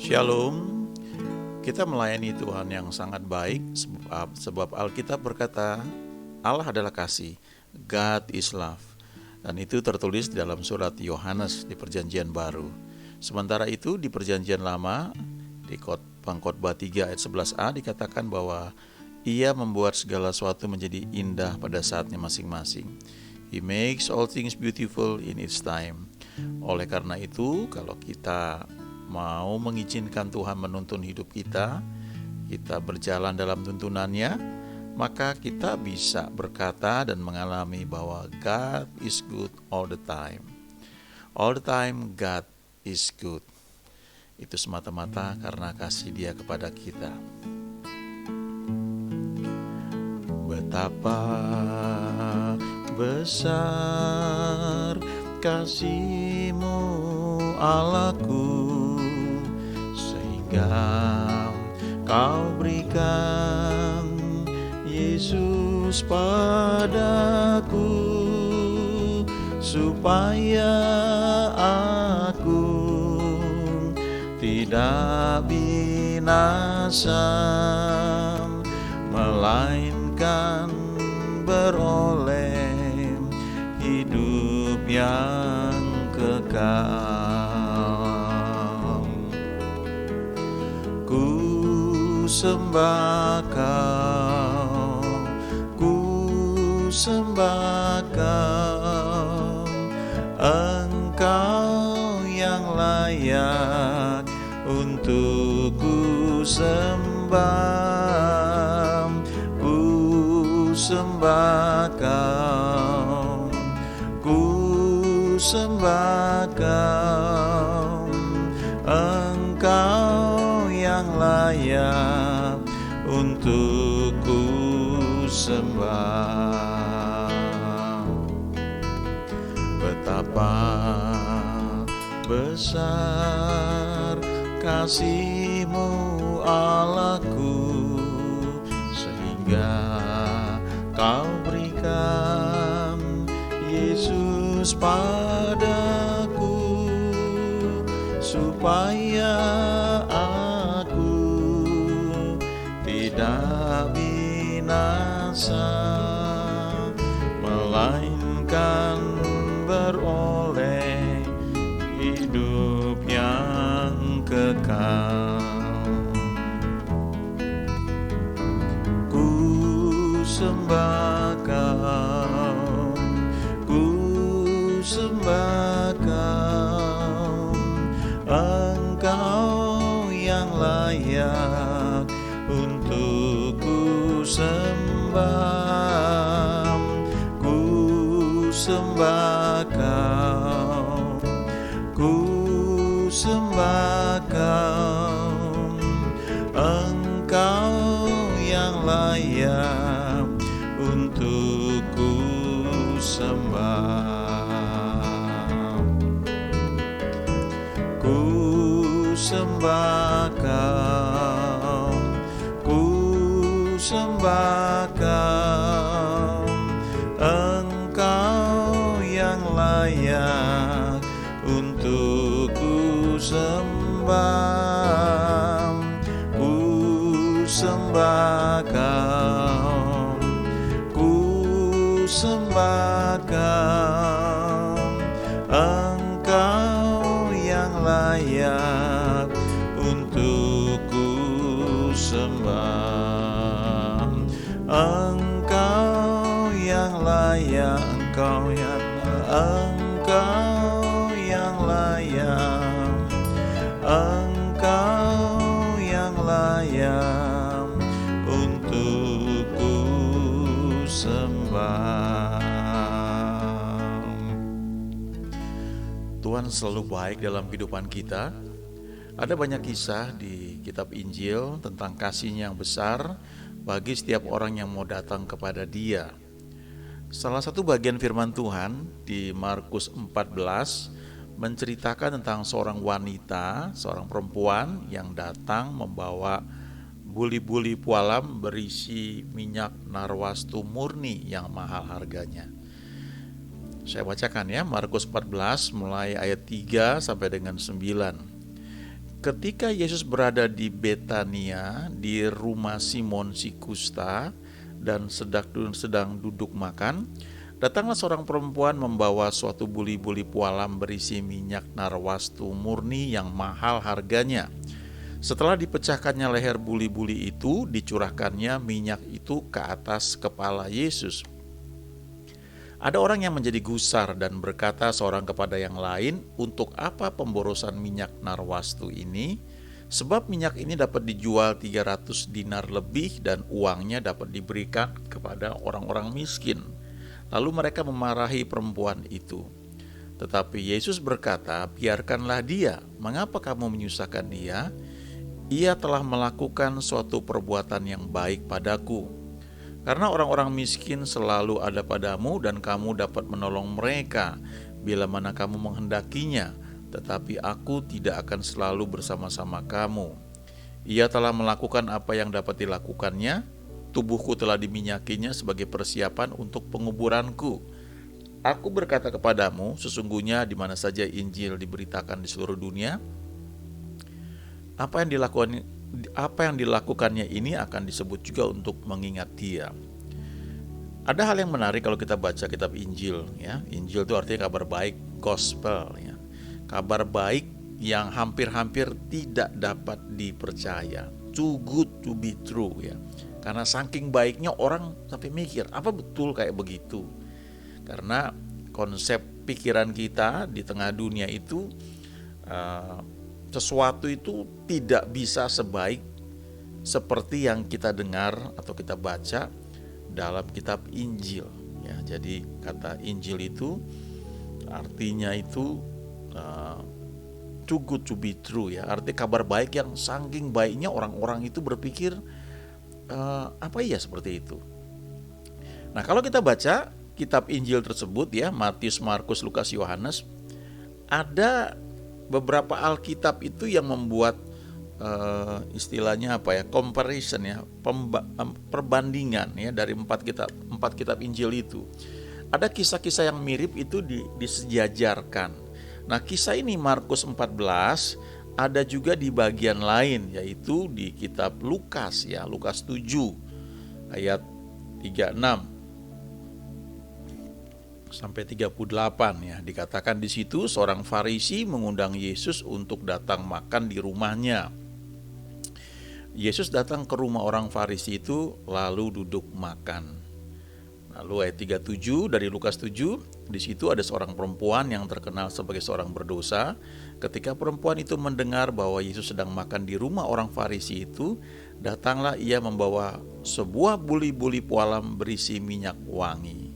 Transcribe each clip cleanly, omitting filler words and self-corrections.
Shalom, kita melayani Tuhan yang sangat baik sebab Alkitab berkata Allah adalah kasih, God is love. Dan itu tertulis di dalam surat Yohanes di Perjanjian Baru. Sementara itu di Perjanjian Lama di Pengkhotbah 3 ayat 11a dikatakan bahwa Ia membuat segala sesuatu menjadi indah pada saatnya masing-masing. He makes all things beautiful in its time. Oleh karena itu, kalau kita mau mengizinkan Tuhan menuntun hidup kita berjalan dalam tuntunannya, maka kita bisa berkata dan mengalami bahwa God is good all the time. All the time God is good. Itu semata-mata karena kasih Dia kepada kita. Betapa besar kasih-Mu Allahku, sehingga Kau berikan Yesus padaku, supaya aku tidak binasa, melainkan beroleh hidup yang kekal. Ku sembah Kau, ku sembah Kau, Engkau yang layak untuk ku sembah. Ku sembah Kau, ku sembah Kau, Engkau yang layak untuk ku sembah. Betapa besar kasih-Mu Allahku, sehingga Kau berikan Yesus padaku, supaya aku tidak binasa, melainkan beroleh hidup yang kekal. Ku sembah Kau, ku sembah Kau, Engkau yang layak untuk ku sembah. Ku sembah Kau, ku sembah Kau, Engkau yang layak untuk ku sembah. Ku sembah Kau, ku sembah Kau, Engkau yang layak untuk ku sembah. Ku sembah Kau, ku sembah Kau, Engkau yang layak untuk ku sembah. Engkau yang layak, Engkau yang layak, Engkau yang layak untuk ku sembah. Tuhan selalu baik dalam kehidupan kita. Ada banyak kisah di kitab Injil tentang kasih-Nya yang besar bagi setiap orang yang mau datang kepada Dia. Salah satu bagian firman Tuhan di Markus 14 menceritakan tentang seorang wanita, seorang perempuan yang datang membawa buli-buli pualam berisi minyak narwastu murni yang mahal harganya. Saya bacakan ya, Markus 14 mulai ayat 3 sampai dengan 9. ketika Yesus berada di Betania, di rumah Simon si kusta, dan sedang duduk makan, datanglah seorang perempuan membawa suatu buli-buli pualam berisi minyak narwastu murni yang mahal harganya. Setelah dipecahkannya leher buli-buli itu, dicurahkannya minyak itu ke atas kepala Yesus. Ada orang yang menjadi gusar dan berkata seorang kepada yang lain, "Untuk apa pemborosan minyak narwastu ini? Sebab minyak ini dapat dijual 300 dinar lebih dan uangnya dapat diberikan kepada orang-orang miskin." Lalu mereka memarahi perempuan itu. Tetapi Yesus berkata, "Biarkanlah dia. Mengapa kamu menyusahkan dia? Ia telah melakukan suatu perbuatan yang baik padaku. Karena orang-orang miskin selalu ada padamu dan kamu dapat menolong mereka bila mana kamu menghendakinya, tetapi aku tidak akan selalu bersama-sama kamu. Ia telah melakukan apa yang dapat dilakukannya, tubuhku telah diminyakinya sebagai persiapan untuk penguburanku. Aku berkata kepadamu, sesungguhnya di mana saja Injil diberitakan di seluruh dunia, apa yang dilakukannya ini akan disebut juga untuk mengingat dia." Ada hal yang menarik kalau kita baca kitab Injil, ya. Injil itu artinya kabar baik, gospel, ya. Kabar baik yang hampir-hampir tidak dapat dipercaya, too good to be true, ya. Karena saking baiknya orang sampai mikir, apa betul kayak begitu? Karena konsep pikiran kita di tengah dunia itu, sesuatu itu tidak bisa sebaik seperti yang kita dengar atau kita baca dalam kitab Injil, ya. Jadi kata Injil itu artinya itu too good to be true, ya. Arti kabar baik yang saking baiknya orang-orang itu berpikir, apa iya seperti itu. Nah, kalau kita baca kitab Injil tersebut, ya, Matius, Markus, Lukas, Yohanes, ada beberapa Alkitab itu yang membuat istilahnya apa ya, comparison, ya, perbandingan, ya, dari empat kitab Injil itu. Ada kisah-kisah yang mirip itu disejajarkan. Nah, kisah ini Markus 14 ada juga di bagian lain, yaitu di kitab Lukas, ya, Lukas 7 ayat 36 sampai 38, ya. Dikatakan di situ seorang Farisi mengundang Yesus untuk datang makan di rumahnya. Yesus datang ke rumah orang Farisi itu lalu duduk makan. Lalu ayat 37 dari Lukas 7, di situ ada seorang perempuan yang terkenal sebagai seorang berdosa. Ketika perempuan itu mendengar bahwa Yesus sedang makan di rumah orang Farisi itu, datanglah ia membawa sebuah buli-buli pualam berisi minyak wangi.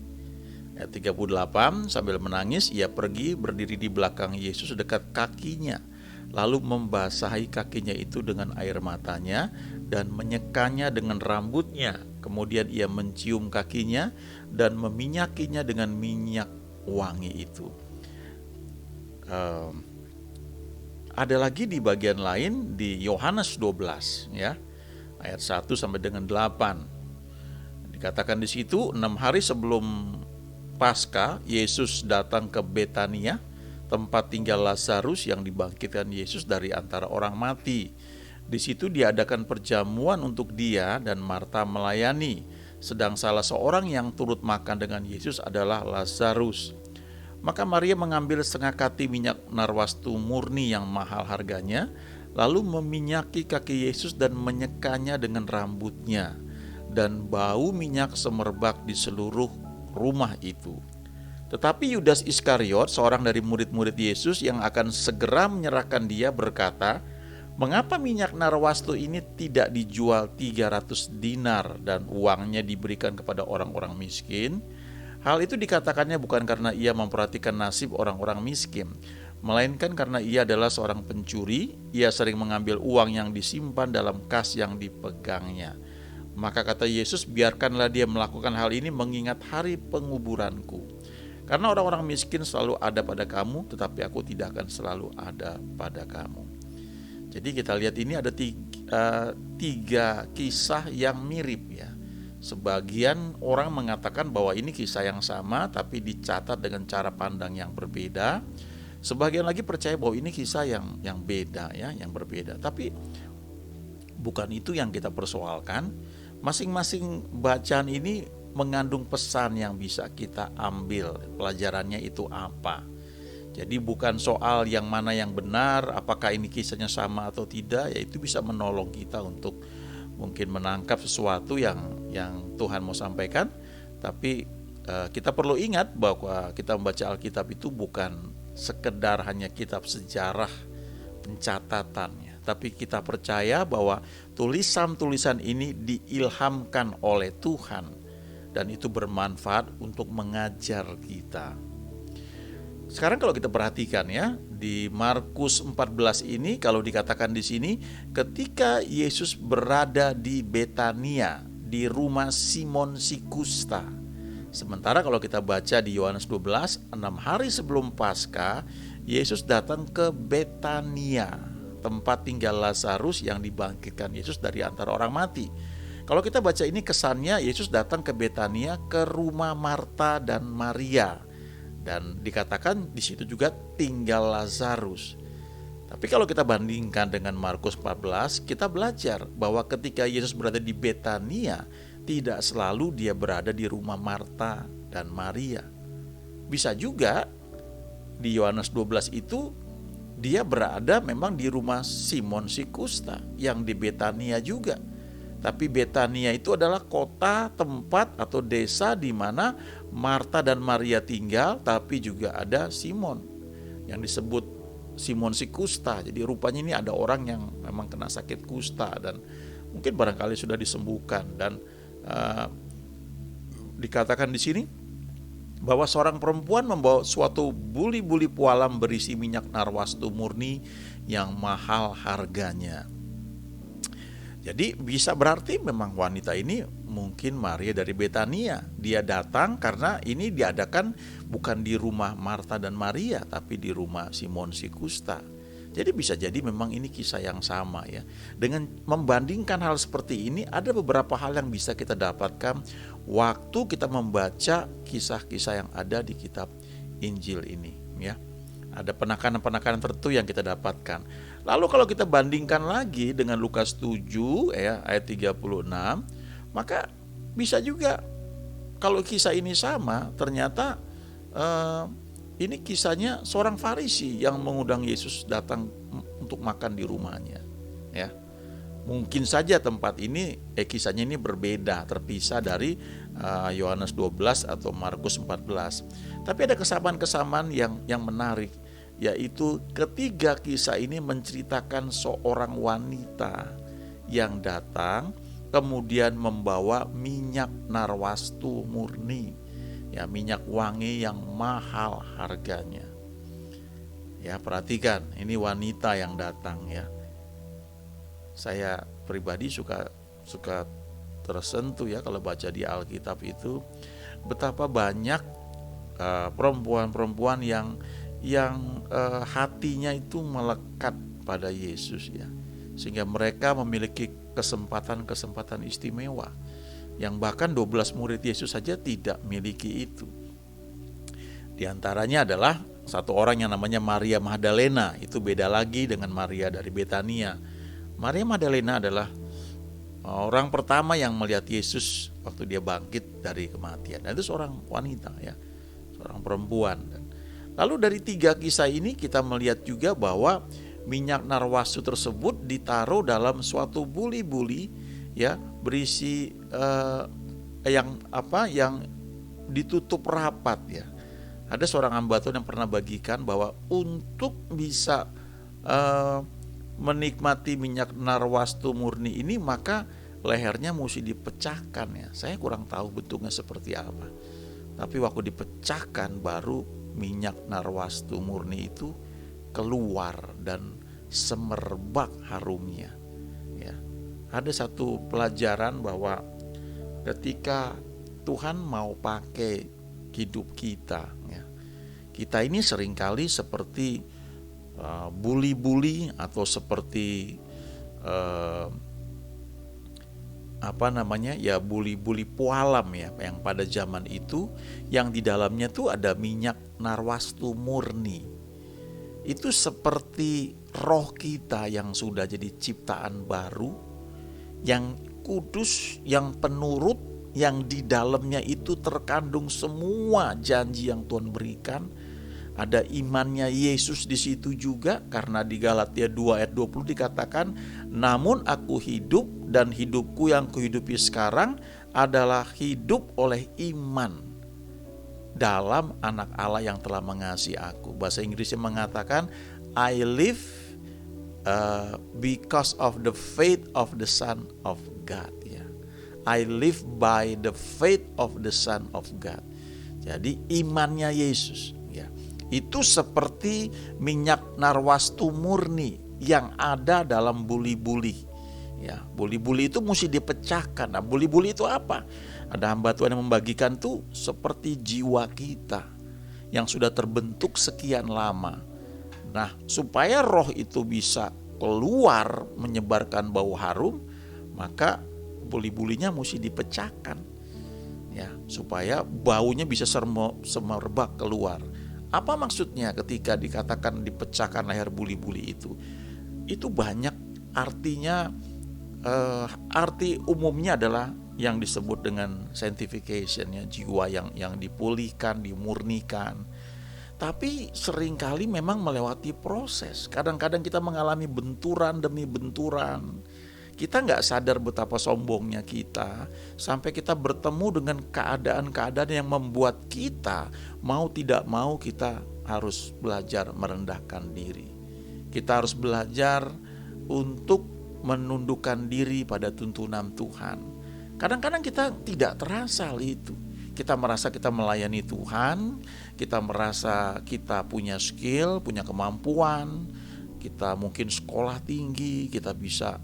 Ayat 38, sambil menangis ia pergi berdiri di belakang Yesus dekat kakinya, lalu membasahi kakinya itu dengan air matanya dan menyekanya dengan rambutnya. Kemudian ia mencium kakinya dan meminyakinya dengan minyak wangi itu. Ada lagi di bagian lain di Yohanes 12, ya, ayat 1 sampai dengan 8. Dikatakan di situ 6 hari sebelum Paskah, Yesus datang ke Betania, tempat tinggal Lazarus yang dibangkitkan Yesus dari antara orang mati. Di situ diadakan perjamuan untuk dia dan Marta melayani, sedang salah seorang yang turut makan dengan Yesus adalah Lazarus. Maka Maria mengambil setengah kati minyak narwastu murni yang mahal harganya, lalu meminyaki kaki Yesus dan menyekanya dengan rambutnya, dan bau minyak semerbak di seluruh rumah itu. Tetapi Yudas Iskariot, seorang dari murid-murid Yesus yang akan segera menyerahkan dia, berkata, "Mengapa minyak narwastu ini tidak dijual 300 dinar dan uangnya diberikan kepada orang-orang miskin?" Hal itu dikatakannya bukan karena ia memperhatikan nasib orang-orang miskin, melainkan karena ia adalah seorang pencuri. Ia sering mengambil uang yang disimpan dalam kas yang dipegangnya. Maka kata Yesus, "Biarkanlah dia melakukan hal ini mengingat hari penguburanku. Karena orang-orang miskin selalu ada pada kamu, tetapi aku tidak akan selalu ada pada kamu." Jadi kita lihat ini ada tiga kisah yang mirip, ya. Sebagian orang mengatakan bahwa ini kisah yang sama tapi dicatat dengan cara pandang yang berbeda. Sebagian lagi percaya bahwa ini kisah yang beda ya, yang berbeda. Tapi bukan itu yang kita persoalkan. Masing-masing bacaan ini mengandung pesan yang bisa kita ambil. Pelajarannya itu apa? Jadi bukan soal yang mana yang benar, apakah ini kisahnya sama atau tidak, ya itu bisa menolong kita untuk mungkin menangkap sesuatu yang Tuhan mau sampaikan. Tapi kita perlu ingat bahwa kita membaca Alkitab itu bukan sekedar hanya kitab sejarah pencatatannya, tapi kita percaya bahwa tulisan-tulisan ini diilhamkan oleh Tuhan dan itu bermanfaat untuk mengajar kita. Sekarang kalau kita perhatikan ya, di Markus 14 ini kalau dikatakan di sini, ketika Yesus berada di Betania, di rumah Simon si Kusta. Sementara kalau kita baca di Yohanes 12, 6 hari sebelum Paskah, Yesus datang ke Betania, tempat tinggal Lazarus yang dibangkitkan Yesus dari antara orang mati. Kalau kita baca ini kesannya Yesus datang ke Betania, ke rumah Marta dan Maria. Dan dikatakan di situ juga tinggal Lazarus. Tapi kalau kita bandingkan dengan Markus 14, kita belajar bahwa ketika Yesus berada di Betania, tidak selalu dia berada di rumah Marta dan Maria. Bisa juga di Yohanes 12 itu dia berada memang di rumah Simon si Kusta yang di Betania juga. Tapi Betania itu adalah kota, tempat atau desa di mana Marta dan Maria tinggal, tapi juga ada Simon yang disebut Simon si Kusta. Jadi rupanya ini ada orang yang memang kena sakit kusta dan mungkin barangkali sudah disembuhkan. Dan dikatakan di sini bahwa seorang perempuan membawa suatu buli-buli pualam berisi minyak narwastu murni yang mahal harganya. Jadi bisa berarti memang wanita ini mungkin Maria dari Betania. Dia datang karena ini diadakan bukan di rumah Marta dan Maria, tapi di rumah Simon si Kusta. Jadi bisa jadi memang ini kisah yang sama ya. Dengan membandingkan hal seperti ini, ada beberapa hal yang bisa kita dapatkan waktu kita membaca kisah-kisah yang ada di kitab Injil ini ya. Ada penekanan-penekanan tertentu yang kita dapatkan. Lalu kalau kita bandingkan lagi dengan Lukas 7 ya, ayat 36, maka bisa juga kalau kisah ini sama, ternyata ini kisahnya seorang Farisi yang mengundang Yesus datang untuk makan di rumahnya ya. Mungkin saja tempat ini kisahnya ini berbeda, terpisah dari Yohanes 12 atau Markus 14. Tapi ada kesamaan-kesamaan yang menarik, yaitu ketiga kisah ini menceritakan seorang wanita yang datang kemudian membawa minyak narwastu murni, ya, minyak wangi yang mahal harganya. Ya, perhatikan, ini wanita yang datang ya. Saya pribadi suka tersentuh ya kalau baca di Alkitab itu betapa banyak perempuan-perempuan yang hatinya itu melekat pada Yesus ya, sehingga mereka memiliki kesempatan istimewa yang bahkan 12 murid Yesus saja tidak miliki itu. Di antaranya adalah satu orang yang namanya Maria Magdalena. Itu beda lagi dengan Maria dari Betania. Maria Magdalena adalah orang pertama yang melihat Yesus waktu dia bangkit dari kematian. Dan itu seorang wanita ya, seorang perempuan. Lalu dari tiga kisah ini kita melihat juga bahwa minyak narwastu tersebut ditaruh dalam suatu buli-buli ya, berisi yang ditutup rapat ya. Ada seorang ambaton yang pernah bagikan bahwa untuk bisa menikmati minyak narwastu murni ini maka lehernya mesti dipecahkan ya. Saya kurang tahu bentuknya seperti apa. Tapi waktu dipecahkan baru minyak narwastu murni itu keluar dan semerbak harumnya. Ya. Ada satu pelajaran bahwa ketika Tuhan mau pakai hidup kita, ya, kita ini seringkali seperti buli-buli atau seperti buli-buli pualam ya, yang pada zaman itu yang di dalamnya tuh ada minyak narwastu murni. itu seperti roh kita yang sudah jadi ciptaan baru, yang kudus, yang penurut, yang di dalamnya itu terkandung semua janji yang Tuhan berikan. Ada imannya Yesus di situ juga, karena di Galatia 2 ayat 20 dikatakan, namun aku hidup dan hidupku yang kuhidupi sekarang adalah hidup oleh iman dalam anak Allah yang telah mengasihi aku. Bahasa Inggrisnya mengatakan, I live because of the faith of the Son of God. Ya, I live by the faith of the Son of God. Jadi imannya Yesus, ya, itu seperti minyak narwastu murni yang ada dalam buli-buli. Ya, buli-buli itu mesti dipecahkan. Nah, buli-buli itu apa? Ada hamba Tuhan yang membagikan tuh seperti jiwa kita yang sudah terbentuk sekian lama. Nah, supaya roh itu bisa keluar menyebarkan bau harum, maka buli-bulinya mesti dipecahkan. Ya, supaya baunya bisa semerbak keluar. Apa maksudnya ketika dikatakan dipecahkan leher buli-buli itu? Itu banyak artinya. Arti umumnya adalah yang disebut dengan sanctification, ya, jiwa yang dipulihkan, dimurnikan. Tapi seringkali memang melewati proses. Kadang-kadang kita mengalami benturan demi benturan. Kita nggak sadar betapa sombongnya kita, sampai kita bertemu dengan keadaan-keadaan yang membuat kita mau tidak mau kita harus belajar merendahkan diri. Kita harus belajar untuk menundukkan diri pada tuntunan Tuhan. Kadang-kadang kita tidak terasa hal itu. Kita merasa kita melayani Tuhan, kita merasa kita punya skill, punya kemampuan, kita mungkin sekolah tinggi, kita bisa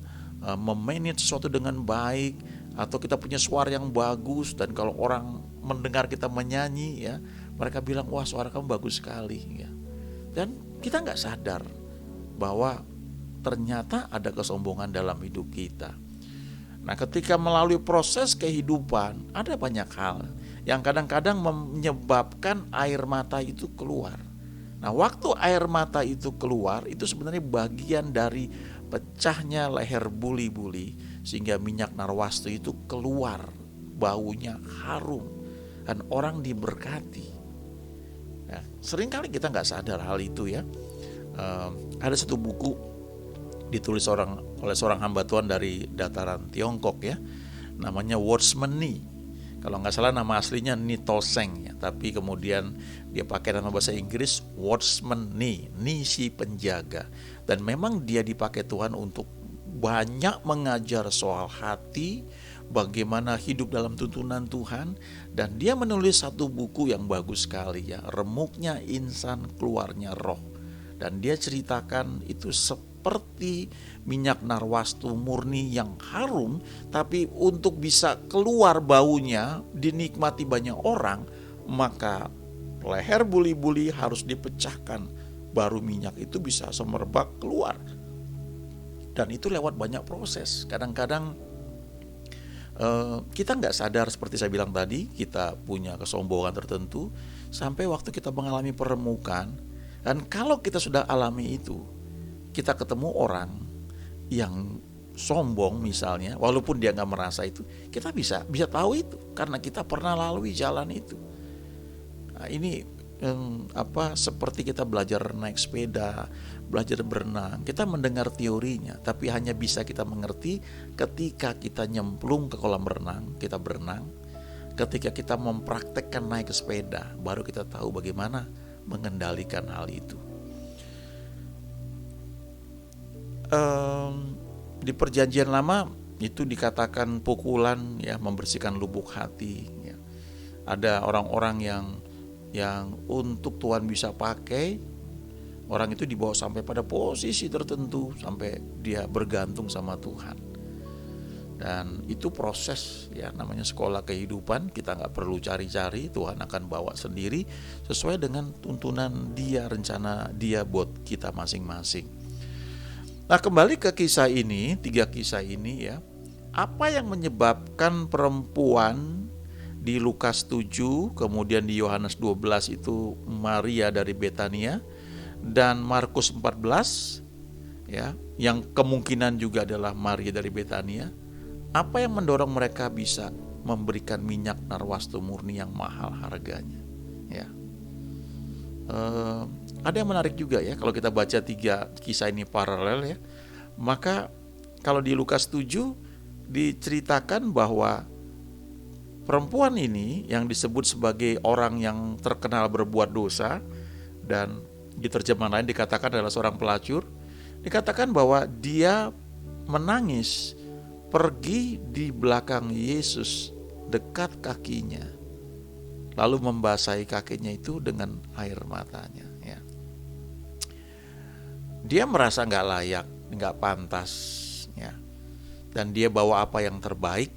memanage sesuatu dengan baik, atau kita punya suara yang bagus, dan kalau orang mendengar kita menyanyi, ya, mereka bilang, wah, suara kamu bagus sekali, ya. Dan kita nggak sadar bahwa ternyata ada kesombongan dalam hidup kita. Nah, ketika melalui proses kehidupan, ada banyak hal yang kadang-kadang menyebabkan air mata itu keluar. Nah, waktu air mata itu keluar, itu sebenarnya bagian dari pecahnya leher buli-buli, sehingga minyak narwastu itu keluar, baunya harum, dan orang diberkati. Nah, seringkali kita nggak sadar hal itu, ya. Ada satu buku ditulis oleh seorang hamba Tuhan dari dataran Tiongkok, ya, namanya Watchman Nee. Kalau nggak salah nama aslinya Nee Toseng, ya, tapi kemudian dia pakai nama bahasa Inggris Watchman Nee, Nee si penjaga. Dan memang dia dipakai Tuhan untuk banyak mengajar soal hati, bagaimana hidup dalam tuntunan Tuhan. Dan dia menulis satu buku yang bagus sekali, ya, Remuknya Insan Keluarnya Roh. Dan dia ceritakan itu seperti minyak narwastu murni yang harum, tapi untuk bisa keluar baunya dinikmati banyak orang, maka leher buli-buli harus dipecahkan, baru minyak itu bisa semerbak keluar. Dan itu lewat banyak proses. Kadang-kadang kita nggak sadar, seperti saya bilang tadi, kita punya kesombongan tertentu, sampai waktu kita mengalami peremukan. Dan kalau kita sudah alami itu, kita ketemu orang yang sombong misalnya, walaupun dia nggak merasa itu, kita bisa tahu itu karena kita pernah lalui jalan itu. Nah, ini seperti kita belajar naik sepeda, belajar berenang. Kita mendengar teorinya, tapi hanya bisa kita mengerti ketika kita nyemplung ke kolam renang, kita berenang. Ketika kita mempraktekkan naik ke sepeda, baru kita tahu bagaimana mengendalikan hal itu. Di perjanjian lama itu dikatakan pukulan, ya, membersihkan lubuk hati, ya. Ada orang-orang yang untuk Tuhan bisa pakai, orang itu dibawa sampai pada posisi tertentu, sampai dia bergantung sama Tuhan. Dan itu proses, ya, namanya sekolah kehidupan. Kita gak perlu cari-cari, Tuhan akan bawa sendiri sesuai dengan tuntunan Dia, rencana Dia buat kita masing-masing. Nah, kembali ke kisah ini, 3 kisah ini, ya. Apa yang menyebabkan perempuan di Lukas 7, kemudian di Yohanes 12 itu Maria dari Betania, dan Markus 14, ya, yang kemungkinan juga adalah Maria dari Betania, apa yang mendorong mereka bisa memberikan minyak narwastu murni yang mahal harganya? Ya, ada yang menarik juga ya, kalau kita baca 3 kisah ini paralel ya, maka kalau di Lukas 7 diceritakan bahwa perempuan ini yang disebut sebagai orang yang terkenal berbuat dosa, dan di terjemahan lain dikatakan adalah seorang pelacur, dikatakan bahwa dia menangis pergi di belakang Yesus dekat kakinya, lalu membasahi kakinya itu dengan air matanya. Ya. Dia merasa nggak layak, nggak pantas, ya. Dan dia bawa apa yang terbaik.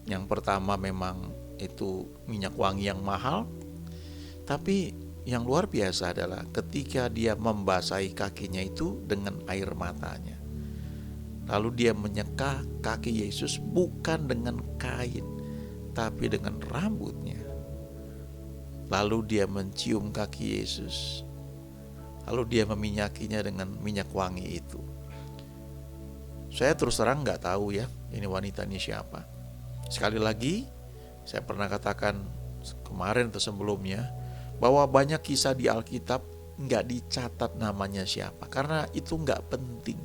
Yang pertama memang itu minyak wangi yang mahal, tapi yang luar biasa adalah ketika dia membasahi kakinya itu dengan air matanya. Lalu dia menyeka kaki Yesus bukan dengan kain, tapi dengan rambutnya. Lalu dia mencium kaki Yesus. Lalu dia meminyakinya dengan minyak wangi itu. Saya terus terang nggak tahu ya, ini wanita ini siapa. Sekali lagi, saya pernah katakan kemarin atau sebelumnya, bahwa banyak kisah di Alkitab nggak dicatat namanya siapa, karena itu nggak penting.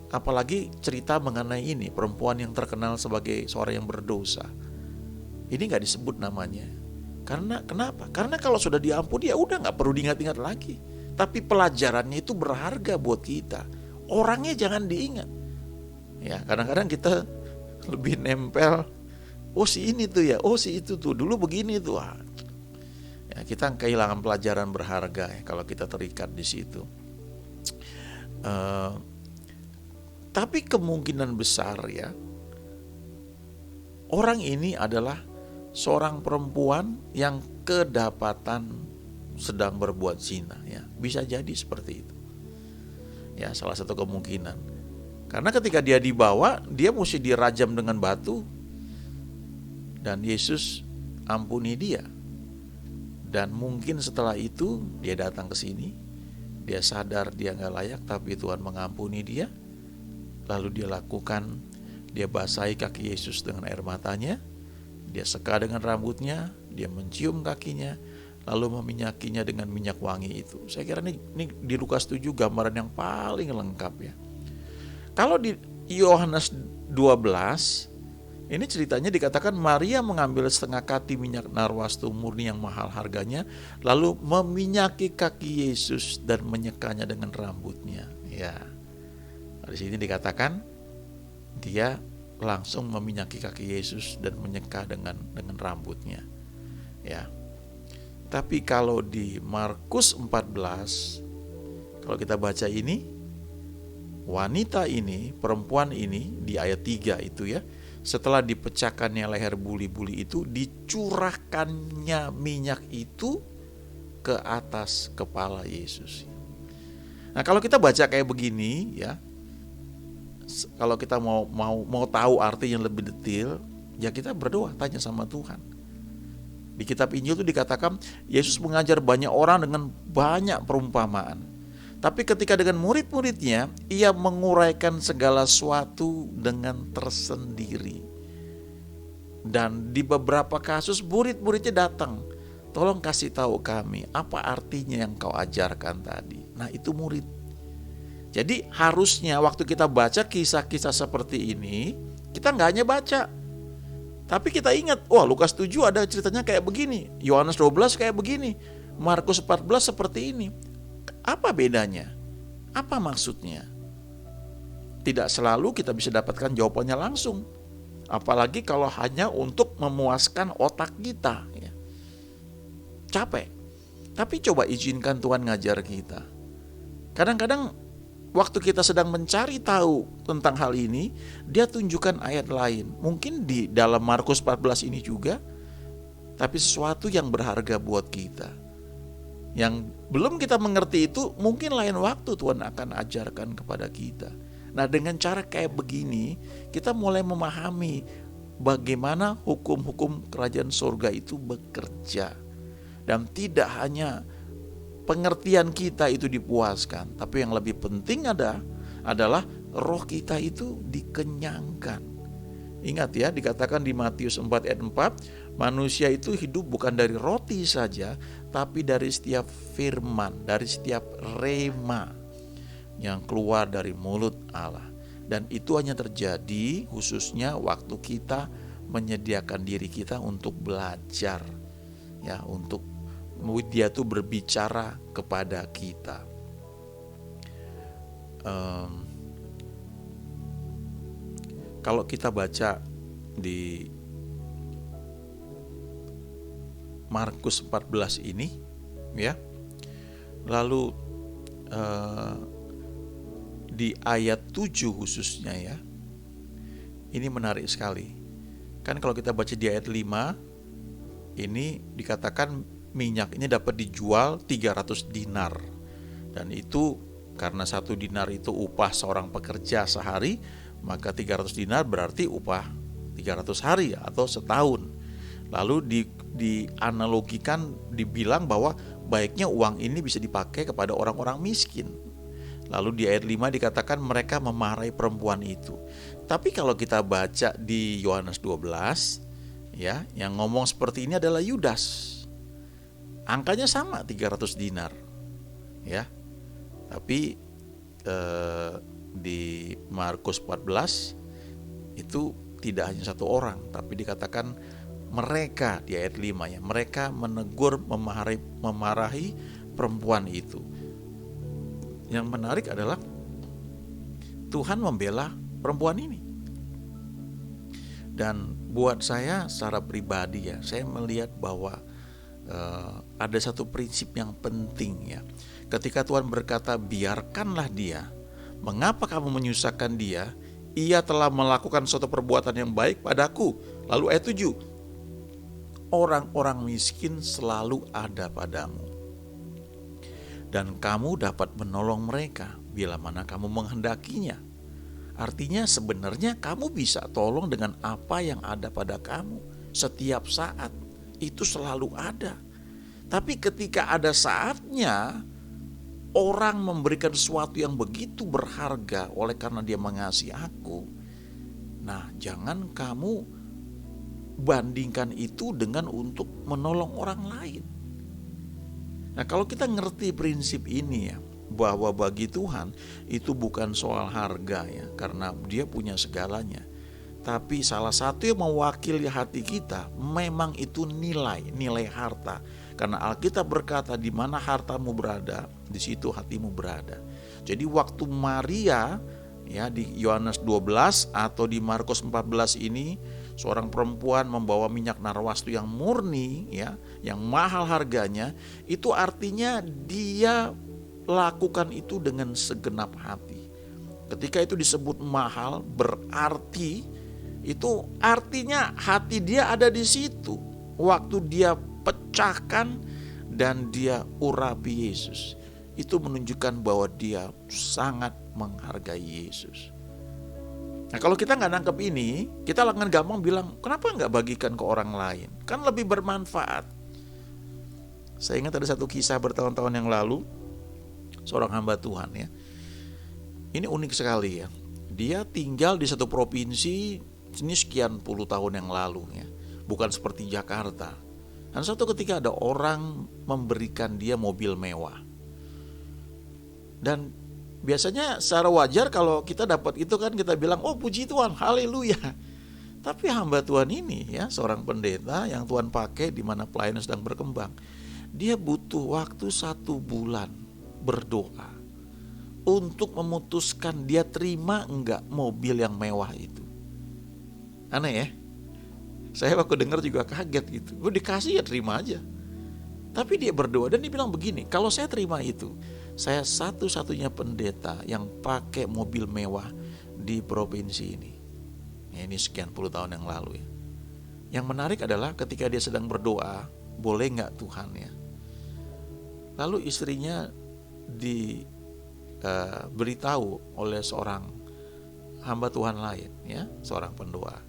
Apalagi cerita mengenai ini, perempuan yang terkenal sebagai seorang yang berdosa. Ini nggak disebut namanya. Karena kenapa? Karena kalau sudah diampuni ya udah nggak perlu diingat-ingat lagi. Tapi pelajarannya itu berharga buat kita. Orangnya jangan diingat. Ya, kadang-kadang kita lebih nempel, oh si ini tuh ya, oh si itu tuh, dulu begini tuh. Ya, kita kehilangan pelajaran berharga ya, kalau kita terikat di situ. Tapi kemungkinan besar ya, orang ini adalah seorang perempuan yang kedapatan sedang berbuat zina. Ya, bisa jadi seperti itu. Ya, salah satu kemungkinan. Karena ketika dia dibawa, dia mesti dirajam dengan batu, dan Yesus ampuni dia. Dan mungkin setelah itu dia datang ke sini, dia sadar dia gak layak, tapi Tuhan mengampuni dia. Lalu dia lakukan, dia basahi kaki Yesus dengan air matanya, dia seka dengan rambutnya, dia mencium kakinya, lalu meminyakinya dengan minyak wangi itu. Saya kira ini di Lukas 7 gambaran yang paling lengkap ya. Kalau di Yohanes 12, ini ceritanya dikatakan Maria mengambil setengah kati minyak narwastu murni yang mahal harganya, lalu meminyaki kaki Yesus dan menyekanya dengan rambutnya. Ya, di sini dikatakan dia langsung meminyaki kaki Yesus dan menyeka dengan rambutnya. Ya. Tapi kalau di Markus 14, kalau kita baca ini, wanita ini, perempuan ini di ayat 3 itu ya, setelah dipecahkannya leher buli-buli itu, dicurahkannya minyak itu ke atas kepala Yesus. Nah, kalau kita baca kayak begini ya, kalau kita mau tahu arti yang lebih detail, ya kita berdoa, tanya sama Tuhan. Di kitab Injil itu dikatakan Yesus mengajar banyak orang dengan banyak perumpamaan. Tapi ketika dengan murid-muridnya, ia menguraikan segala sesuatu dengan tersendiri. Dan di beberapa kasus murid-muridnya datang, tolong kasih tahu kami apa artinya yang kau ajarkan tadi. Nah, itu murid. Jadi harusnya waktu kita baca kisah-kisah seperti ini, kita nggak hanya baca, tapi kita ingat, wah Lukas 7 ada ceritanya kayak begini, Yohanes 12 kayak begini, Markus 14 seperti ini. Apa bedanya? Apa maksudnya? Tidak selalu kita bisa dapatkan jawabannya langsung. Apalagi kalau hanya untuk memuaskan otak kita. Ya. Capek. Tapi coba izinkan Tuhan ngajar kita. Kadang-kadang waktu kita sedang mencari tahu tentang hal ini, dia tunjukkan ayat lain. Mungkin di dalam Markus 14 ini juga, tapi sesuatu yang berharga buat kita. Yang belum kita mengerti itu, mungkin lain waktu Tuhan akan ajarkan kepada kita. Nah, dengan cara kayak begini, kita mulai memahami bagaimana hukum-hukum kerajaan surga itu bekerja. Dan tidak hanya pengertian kita itu dipuaskan, tapi yang lebih penting adalah roh kita itu dikenyangkan. Ingat ya, dikatakan di Matius 4 ayat 4, manusia itu hidup bukan dari roti saja, tapi dari setiap firman, dari setiap rema yang keluar dari mulut Allah. Dan itu hanya terjadi khususnya waktu kita menyediakan diri kita untuk belajar, ya, untuk dia tuh berbicara kepada kita. Kalau kita baca di Markus 14 ini, ya, lalu di ayat 7 khususnya, ya, ini menarik sekali. Kan kalau kita baca di ayat 5, ini dikatakan minyak ini dapat dijual 300 dinar. Dan itu karena 1 dinar itu upah seorang pekerja sehari, maka 300 dinar berarti upah 300 hari atau setahun. Lalu dianalogikan, dibilang bahwa baiknya uang ini bisa dipakai kepada orang-orang miskin. Lalu di ayat 5 dikatakan mereka memarahi perempuan itu. Tapi kalau kita baca di Yohanes 12, ya, yang ngomong seperti ini adalah Yudas. Angkanya sama, 300 dinar. Ya. Tapi di Markus 14 itu tidak hanya 1 orang, tapi dikatakan mereka di ayat 5, ya, mereka menegur, memarahi perempuan itu. Yang menarik adalah Tuhan membela perempuan ini. Dan buat saya secara pribadi, ya, saya melihat bahwa ada satu prinsip yang penting, ya. Ketika Tuhan berkata biarkanlah dia, mengapa kamu menyusahkan dia? Ia telah melakukan suatu perbuatan yang baik padaku. Lalu ayat 7, orang-orang miskin selalu ada padamu, dan kamu dapat menolong mereka bila mana kamu menghendakinya. Artinya sebenarnya kamu bisa tolong dengan apa yang ada pada kamu setiap saat. Itu selalu ada. Tapi ketika ada saatnya orang memberikan sesuatu yang begitu berharga oleh karena dia mengasihi aku, nah, jangan kamu bandingkan itu dengan untuk menolong orang lain. Nah, kalau kita ngerti prinsip ini, ya, bahwa bagi Tuhan itu bukan soal harga, ya, karena dia punya segalanya. Tapi salah satu yang mewakili hati kita memang itu nilai harta. Karena Alkitab berkata di mana hartamu berada, di situ hatimu berada. Jadi waktu Maria, ya, di Yohanes 12 atau di Markus 14 ini, seorang perempuan membawa minyak narwastu yang murni, ya, yang mahal harganya, itu artinya dia lakukan itu dengan segenap hati. Ketika itu disebut mahal, berarti itu artinya hati dia ada di situ. Waktu dia pecahkan dan dia urapi Yesus, itu menunjukkan bahwa dia sangat menghargai Yesus. Nah, kalau kita nggak nangkep ini, kita akan gampang bilang, kenapa nggak bagikan ke orang lain? Kan lebih bermanfaat. Saya ingat ada satu kisah bertahun-tahun yang lalu, seorang hamba Tuhan, ya. Ini unik sekali, ya. Dia tinggal di satu provinsi ini sekian puluh tahun yang lalu, ya. Bukan seperti Jakarta. Dan suatu ketika ada orang memberikan dia mobil mewah. Dan biasanya secara wajar kalau kita dapat itu kan kita bilang, oh puji Tuhan, haleluya. Tapi hamba Tuhan ini, ya, seorang pendeta yang Tuhan pakai di mana pelayanan sedang berkembang, dia butuh waktu 1 bulan berdoa untuk memutuskan dia terima enggak mobil yang mewah itu. Aneh, ya. Saya waktu dengar juga kaget gitu. Gue dikasih ya terima aja. Tapi dia berdoa dan dia bilang begini, kalau saya terima itu, saya satu-satunya pendeta yang pakai mobil mewah di provinsi ini. Ya, ini sekian puluh tahun yang lalu, ya. Yang menarik adalah ketika dia sedang berdoa, boleh gak Tuhan, ya. Lalu istrinya diberitahu oleh seorang hamba Tuhan lain, ya, seorang pendoa.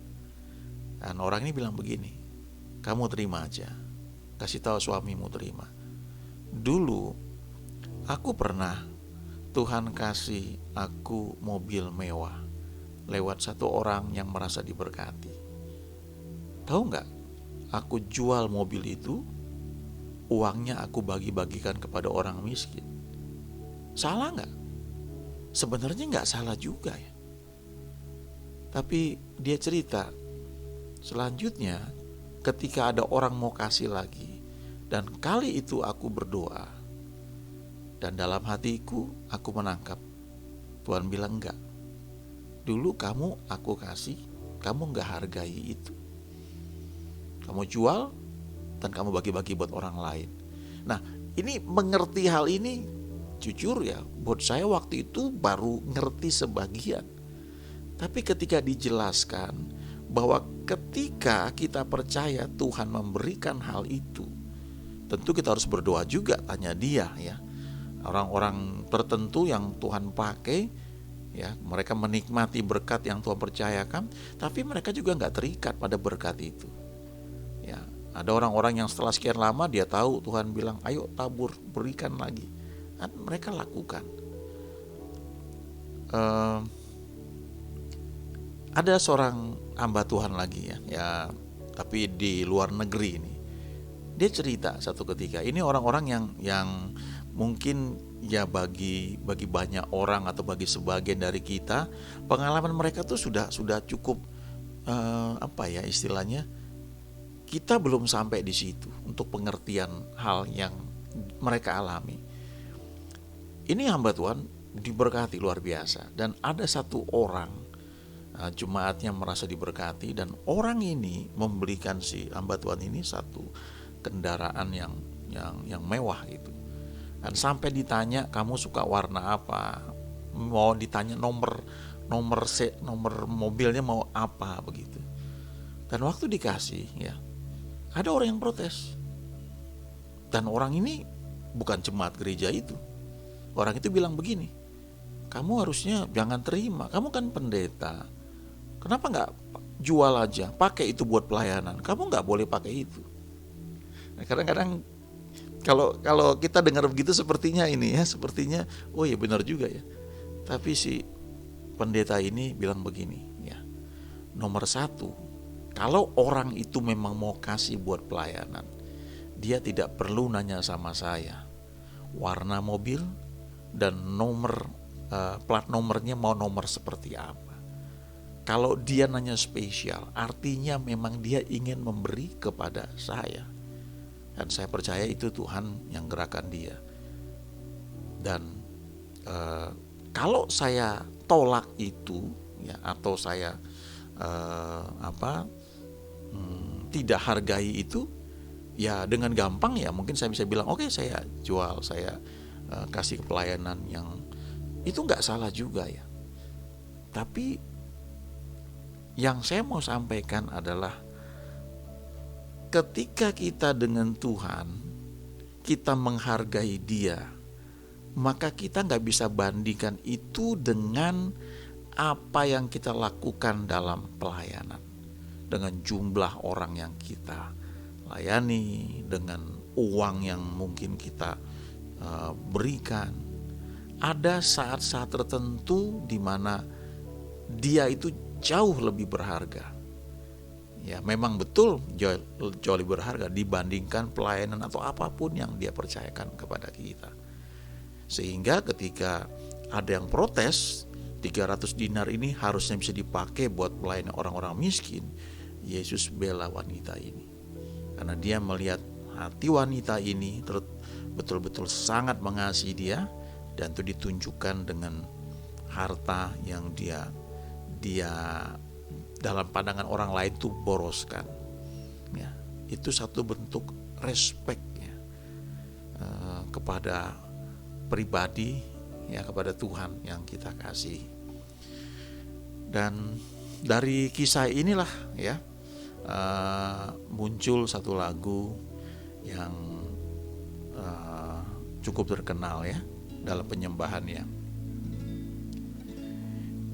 Dan orang ini bilang begini, kamu terima aja, kasih tahu suamimu terima. Dulu Aku pernah Tuhan kasih aku mobil mewah lewat satu orang yang merasa diberkati. Tahu nggak? Aku jual mobil itu, uangnya aku bagi-bagikan kepada orang miskin. Salah nggak? Sebenarnya nggak salah juga ya. Tapi dia cerita, selanjutnya ketika ada orang mau kasih lagi, dan kali itu aku berdoa, dan dalam hatiku aku menangkap, Tuhan bilang enggak. Dulu kamu aku kasih, kamu enggak hargai itu. Kamu jual dan kamu bagi-bagi buat orang lain. Nah, ini mengerti hal ini, jujur ya, buat saya waktu itu baru ngerti sebagian. Tapi ketika dijelaskan bahwa ketika kita percaya Tuhan memberikan hal itu, tentu kita harus berdoa juga, tanya dia ya. Orang-orang tertentu yang Tuhan pakai, ya, mereka menikmati berkat yang Tuhan percayakan, tapi mereka juga nggak terikat pada berkat itu. Ya, ada orang-orang yang setelah sekian lama dia tahu Tuhan bilang, ayo tabur, berikan lagi, dan mereka lakukan. Ada seorang hamba Tuhan lagi ya, tapi di luar negeri ini. Dia cerita satu ketika, ini orang-orang yang mungkin ya bagi banyak orang atau bagi sebagian dari kita, pengalaman mereka tuh sudah cukup istilahnya, kita belum sampai di situ untuk pengertian hal yang mereka alami. Ini hamba Tuhan diberkati luar biasa, dan ada satu orang jemaatnya merasa diberkati, dan orang ini memberikan si hamba Tuhan ini satu kendaraan yang mewah gitu. Dan sampai ditanya, kamu suka warna apa? Mau ditanya nomor mobilnya mau apa begitu. Dan waktu dikasih ya, ada orang yang protes. Dan orang ini bukan jemaat gereja itu. Orang itu bilang begini, kamu harusnya jangan terima, kamu kan pendeta. Kenapa nggak jual aja, pakai itu buat pelayanan? Kamu nggak boleh pakai itu. Nah, kadang-kadang kalau kita dengar begitu sepertinya oh iya benar juga ya. Tapi si pendeta ini bilang begini ya, nomor satu, kalau orang itu memang mau kasih buat pelayanan, dia tidak perlu nanya sama saya warna mobil dan nomor plat nomornya mau nomor seperti apa. Kalau dia nanya spesial, artinya memang dia ingin memberi kepada saya. Dan saya percaya itu Tuhan yang gerakan dia. Dan kalau saya tolak itu, ya, atau saya tidak hargai itu, ya dengan gampang ya mungkin saya bisa bilang, oke, saya jual, saya kasih pelayanan yang itu nggak salah juga ya. Tapi yang saya mau sampaikan adalah ketika kita dengan Tuhan, kita menghargai Dia, maka kita gak bisa bandingkan itu dengan apa yang kita lakukan dalam pelayanan, dengan jumlah orang yang kita layani, dengan uang yang mungkin kita berikan. Ada saat-saat tertentu di mana Dia itu jauh lebih berharga. Ya, memang betul jauh lebih berharga dibandingkan pelayanan atau apapun yang dia percayakan kepada kita. Sehingga ketika ada yang protes, 300 dinar ini harusnya bisa dipakai buat pelayanan orang-orang miskin, Yesus bela wanita ini. Karena dia melihat hati wanita ini betul-betul sangat mengasihi dia, dan itu ditunjukkan dengan harta yang dia dalam pandangan orang lain itu boroskan. Ya, itu satu bentuk respect ya, kepada pribadi ya, kepada Tuhan yang kita kasih. Dan dari kisah inilah ya muncul satu lagu yang cukup terkenal ya dalam penyembahannya.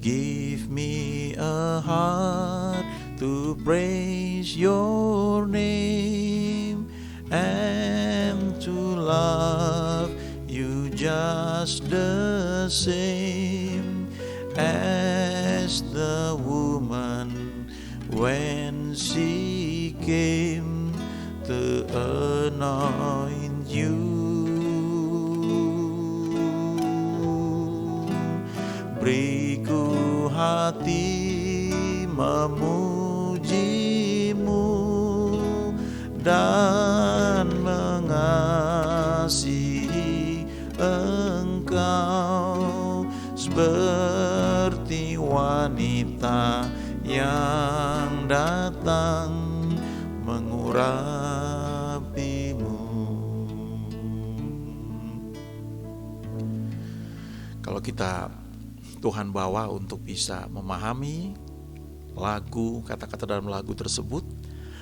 Give me a heart to praise your name and to love you just the same as the woman when she came to anoint you. Beriku hati memujimu dan mengasihi Engkau seperti wanita yang datang mengurapimu. Kalau Tuhan bawa untuk bisa memahami lagu, kata-kata dalam lagu tersebut,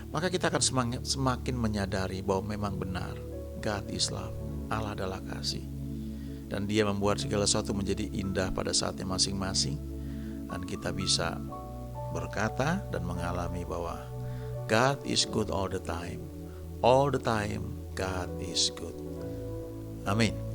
maka kita akan semakin menyadari bahwa memang benar God is love, Allah adalah kasih, dan Dia membuat segala sesuatu menjadi indah pada saatnya masing-masing, dan kita bisa berkata dan mengalami bahwa God is good all the time God is good. Amin.